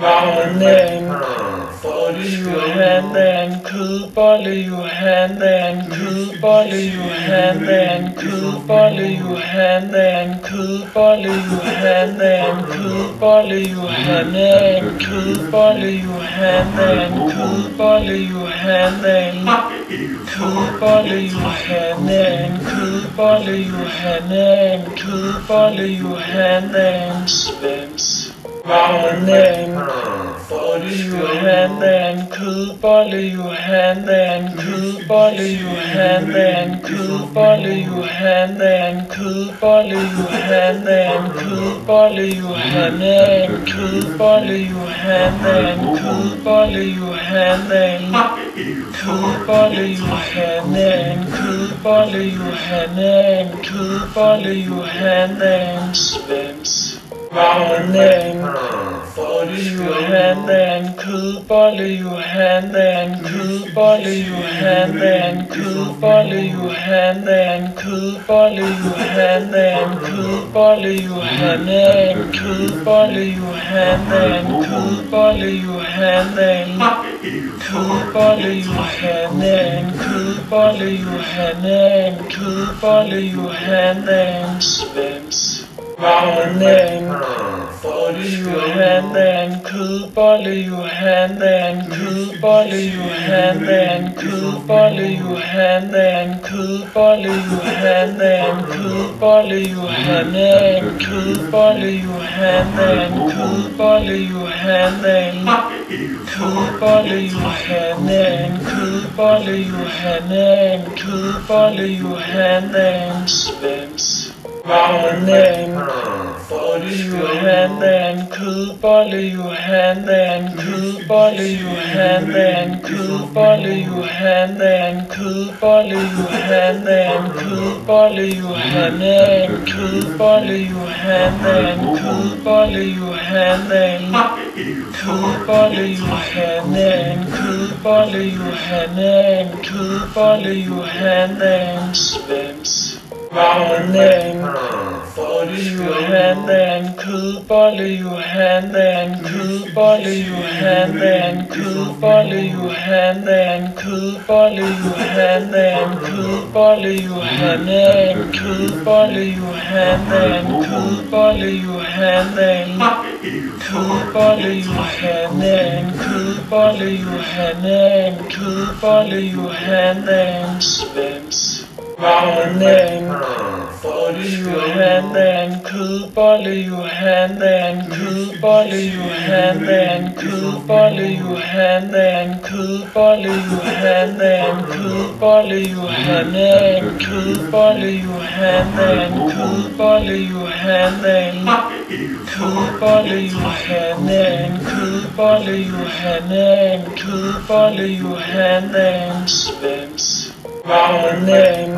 Morning, body you hand and cool, body you hand and cool, body you hand and cool, body you hand and cool, body you hand and cool, body you hand and cool, body you hand and cool, body you hand and cool, body you hand and cool, body you hand and cool, body you hand and spins. Morning, body you hand and cool, body you hand and cool, body you hand and cool, body you hand and cool, body you hand and cool, body you hand and cool, body you hand and cool, body you hand and cool, body you hand and cool, body you hand and cool, body you hand and spins. Morning, body you hand and cool, body you hand and cool, body you hand and cool, body you hand and cool, body you hand and cool, body you hand and cool, body you hand and cool, body you hand and cool, body you hand and cool, body you hand and cool, body you hand and spins. Morning, body you hand and cool, body you hand and cool, body you hand and cool, body you hand and cool, body you hand and cool, body you hand and cool, body you hand and cool, body you hand and cool, body you hand and cool, body you hand and cool, body you hand and spins. Morning, body you hand and cool, body you hand and cool, body you hand and cool, body you hand and cool, body you hand and cool, body you hand and cool, body you hand and cool, body you hand and cool, body you hand and cool, body you hand and cool, body you hand and spins. Morning, body you hand and cool, body you hand and cool, body you hand and cool, body you hand and cool, body you hand and cool, body you hand and cool, body you hand and cool, body you hand and cool, body you hand and cool, body you hand and cool, body you hand and spins. Morning, body you hand and cool, body you hand and cool, body you hand and cool, body you hand and cool, body you hand and cool, body you hand and cool, body you hand and cool, body you hand and cool, body you hand and cool, body you hand and cool, body you hand and spins. Morning,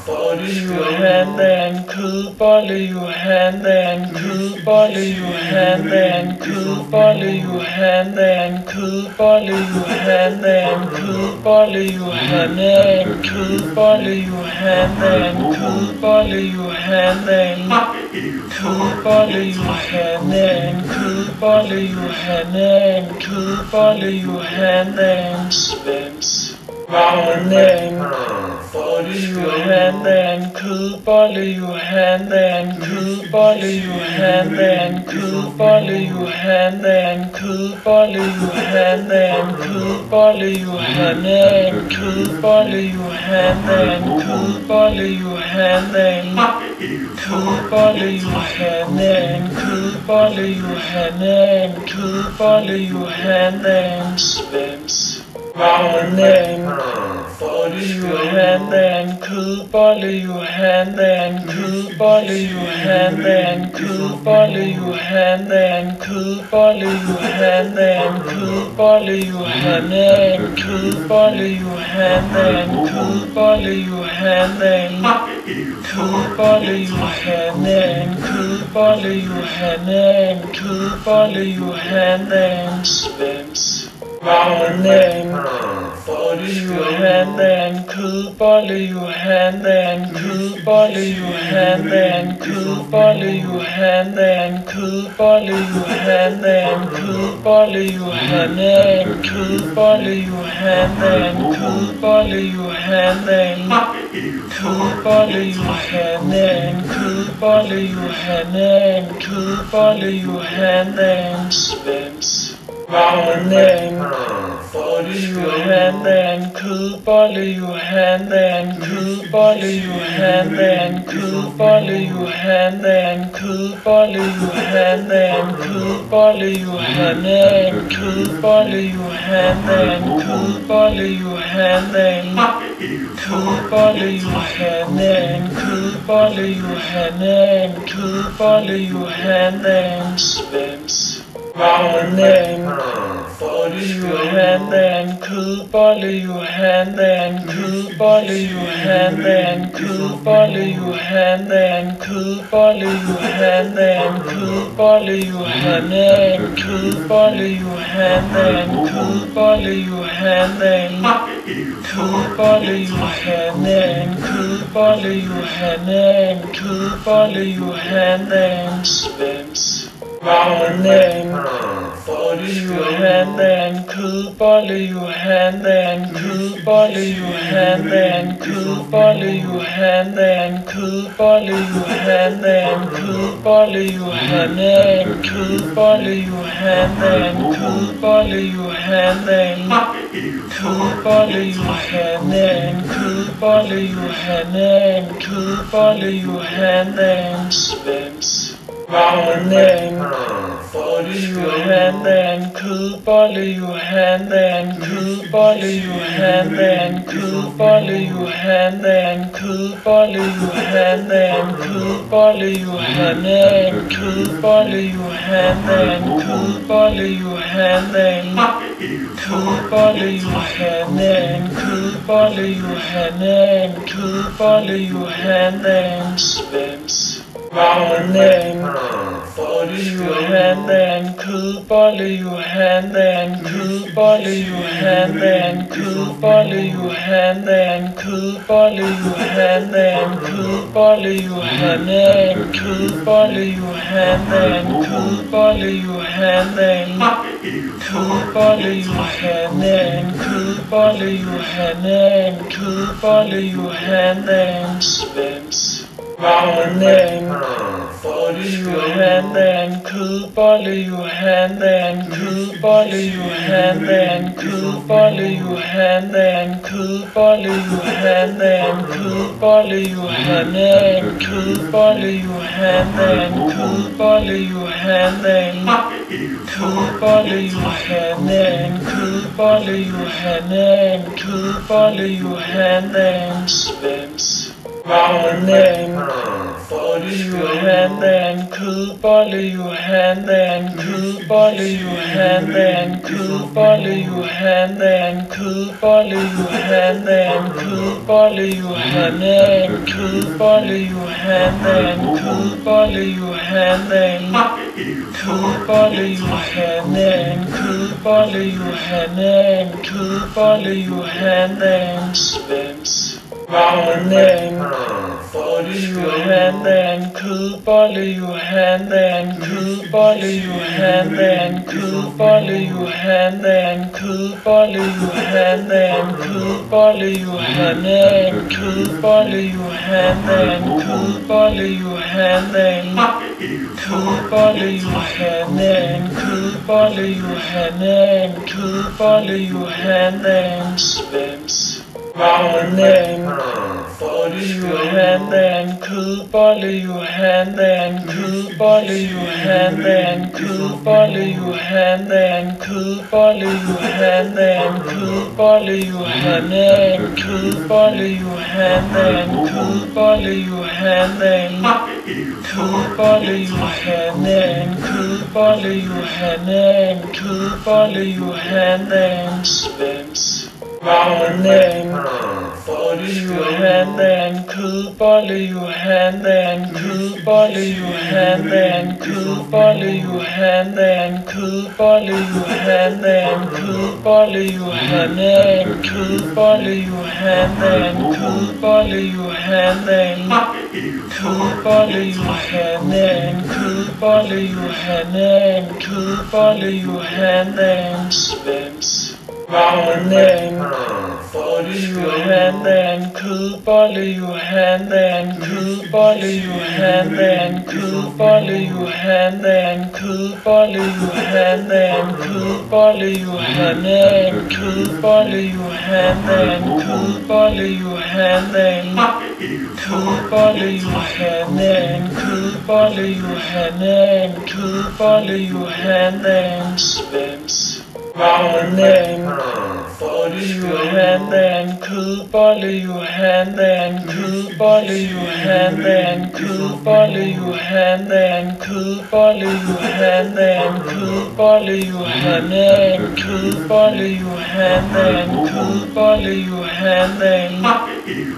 body you hand and cool, body you hand and cool, body you hand and cool, body you hand and cool, body you hand and cool, body you hand and cool, body you hand and cool, body you hand and cool, body you hand and cool, body you hand and cool, body you hand and spins. Morning, body you hand and cool, body you hand and cool, body you hand and cool, body you hand and cool, body you hand and cool, body you hand and cool, body you hand and cool, body you hand and cool, body you hand and cool, body you hand and cool, body you hand and spins. Morning, body you hand and cool, body you hand and cool, body you hand and cool, body you hand and cool, body you hand and cool, body you hand and cool, body you hand and cool, body you hand and cool, body you hand and cool, body you hand and cool, body you hand and spins. Morning, body your hand and cool, body your hand and cool, body your hand and cool, body your hand and cool, body your hand and cool, body your hand and cool, body your hand and cool, body your hand and cool, body your hand and cool, body your hand and cool, body your hand and spins. Morning, body your hand and cool, body your hand and cool, body your hand and cool, body your hand and cool, body your hand and cool, body your hand and cool, body your hand and cool, body your hand and cool, body your hand and cool, body your hand and cool, body your hand and spins. Morning, body your hand and cool, body your hand and cool, body your hand and cool, body your hand and cool, body your hand and cool, body your hand and cool, body your hand and cool, body your hand and cool, body your hand and cool, body your hand and cool, body your hand and spins. Morning, body your hand and cool, body your hand and cool, body your hand and cool, body your hand and cool, body your hand and cool, body your hand and cool, body your hand and cool, body your hand and cool, body your hand and cool, body your hand and cool, body your hand and spins. Morning, body your hand and cool, body your hand and cool, body your hand and cool, body your hand and cool, body your hand and cool, body your hand and cool, body your hand and cool, body your hand and cool, body your hand and cool, body your hand and cool, body your hand and spins. Morning, body your hand and cool, body your hand and cool, body your hand and cool, body your hand and cool, body your hand and cool, body your hand and cool, body your hand and cool, body your hand and cool, body your hand and cool, body your hand and cool, body your hand and spins. Morning, body your hand and cool, body your hand and cool, body your hand and cool, body your hand and cool, body your hand and cool, body your hand and cool, body your hand and cool, body your hand and cool, body your hand and cool, body your hand and cool, body your hand and spins. Morning, body your hand and cool, body your hand and cool, body your hand and cool, body your hand and cool, body your hand and cool, body your hand and cool, body your hand and cool, body your hand and cool, body your hand and cool, body your hand and cool, body your hand and spins. Morning, body your hand and cool, body your hand and cool, body your hand and cool, body your hand and cool, body your hand and cool, body your hand and cool, body your hand and cool, body your hand and cool, body your hand and cool, body your hand and cool, body your hand and spins. Morning, body your hand and cool, body your hand and cool, body your hand and cool, body your hand and cool, body your hand and cool, body your hand and cool, body your hand and cool, body your hand and cool, body your hand and cool, body your hand and cool, body your hand and spins. Morning, body you hand and cool, body you hand and cool, body you hand and cool, body you hand and cool, body you hand and cool, body you hand and cool, body you hand and cool, body you hand and cool, body you hand and cool, body you hand and cool, body you hand and spins. Morning, body you hand and cool, body you hand and cool, body you hand and cool, body you hand and cool, body you hand and cool, body you hand and cool, body you hand and cool, body you hand and cool, body you hand and cool, body you hand and cool, body you hand and spins. Morning, body you hand and cool, body you hand and cool, body you hand and cool, body you hand and cool, body you hand and cool, body you hand and cool, body you hand and cool, body you hand and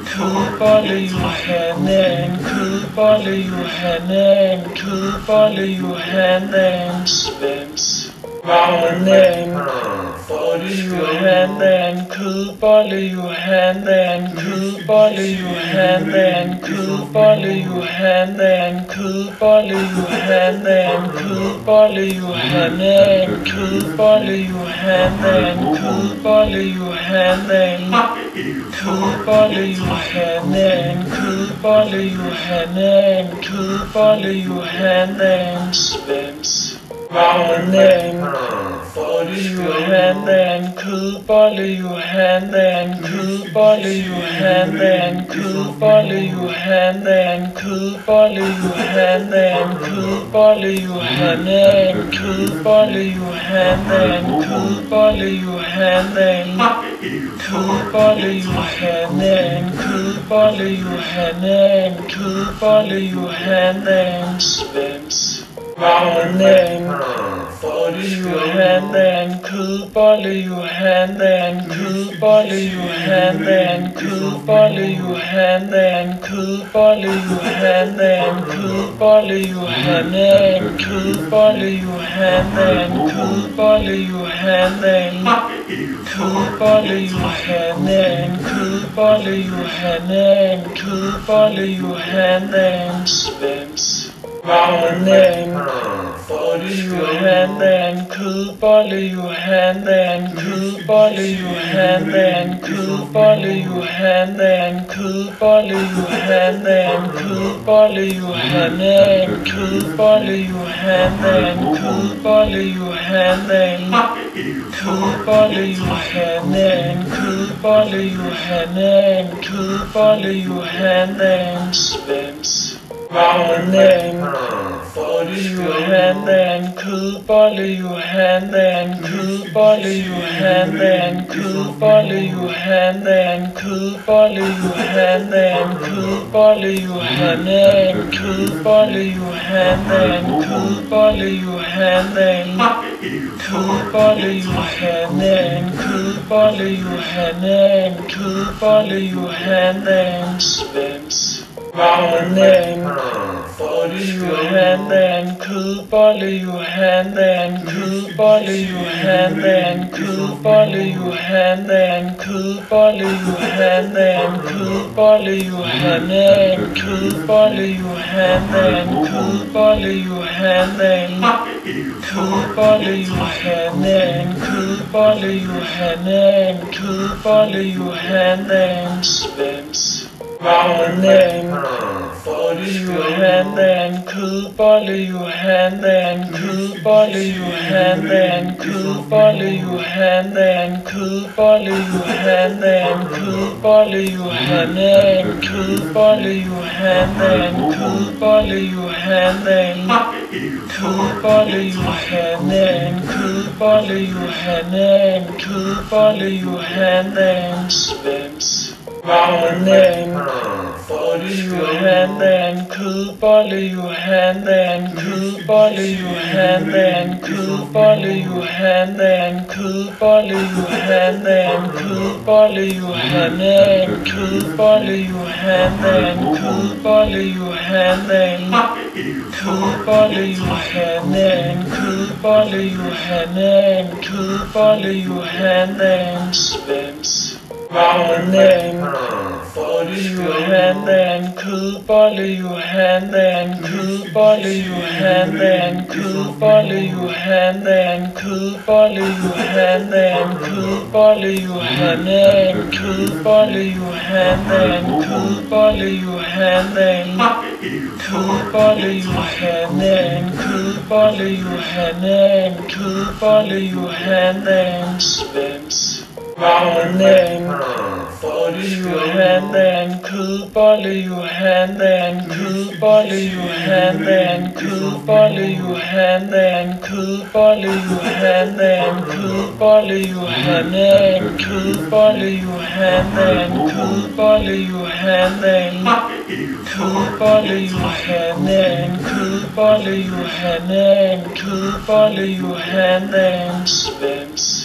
cool, body you hand and cool, body you hand and cool, body you hand and spins. Morning, body you hand and cool, body you hand and cool, body you hand and cool, body you hand and cool, body you hand and cool, body you hand and cool, body you hand and cool, body you hand and cool, body you hand and cool, body you hand and cool, body you hand and spins. Morning, body you hand and cool, body you hand and cool, body you hand and cool, body you hand and cool, body you hand and cool, body you hand and cool, body you hand and cool, body you hand and cool, body you hand and cool, body you hand and cool, body you hand and spins. Morning, body you hand and cool, body you hand and cool, body you hand and cool, body you hand and cool, body you hand and cool, body you hand and cool, body you hand and cool, body you hand and cool, body you hand and cool, body you hand and cool, body you hand and spins. Morning, body you hand and cool, body you hand and cool, body you hand and cool, body you hand and cool, body you hand and cool, body you hand and cool, body you hand and cool, body you hand and cool, body you hand and cool, body you hand and cool, body you hand and spins. Morning, body you hand and cool, body you hand and cool, body you hand and cool, body you hand and cool, body you hand and cool, body you hand and cool, body you hand and cool, body you hand and cool, body you hand and cool, body you hand and cool, body you hand and spins. Morning, body you hand and cool, body you hand and cool, body you hand and cool, body you hand and cool, body you hand and cool, body you hand and cool, body you hand and cool, body you hand and cool, body you hand and cool, body you hand and cool, body you hand and spins. Morning, body you hand and cool, body you hand and cool, body you hand and cool, body you hand and cool, body you hand and cool, body you hand and cool, body you hand and cool, body you hand and cool, body you hand and cool, body you hand and cool, body you hand and spins. Hanen, bolle Johanen, kødbolle Johanen, kødbolle Johanen, kødbolle Johanen, kødbolle Johanen, kødbolle Johanen, kødbolle Johanen, kødbolle Johanen, kødbolle Johanen, kødbolle Johanen, kødbolle Johanen, svems. Hanen, bolle Johanen, kødbolle Johanen, kødbolle Johanen, kødbolle Johanen, kødbolle Johanen, kødbolle Johanen, kødbolle Johanen, kødbolle Johanen, kødbolle Johanen, kødbolle Johanen, kødbolle Johanen, svems. Hanen, bolle Johanen, kødbolle Johanen, kødbolle Johanen, kødbolle Johanen, kødbolle Johanen, kødbolle Johanen, kødbolle Johanen, kødbolle Johanen, kødbolle Johanen, kødbolle Johanen, kødbolle Johanen, svems.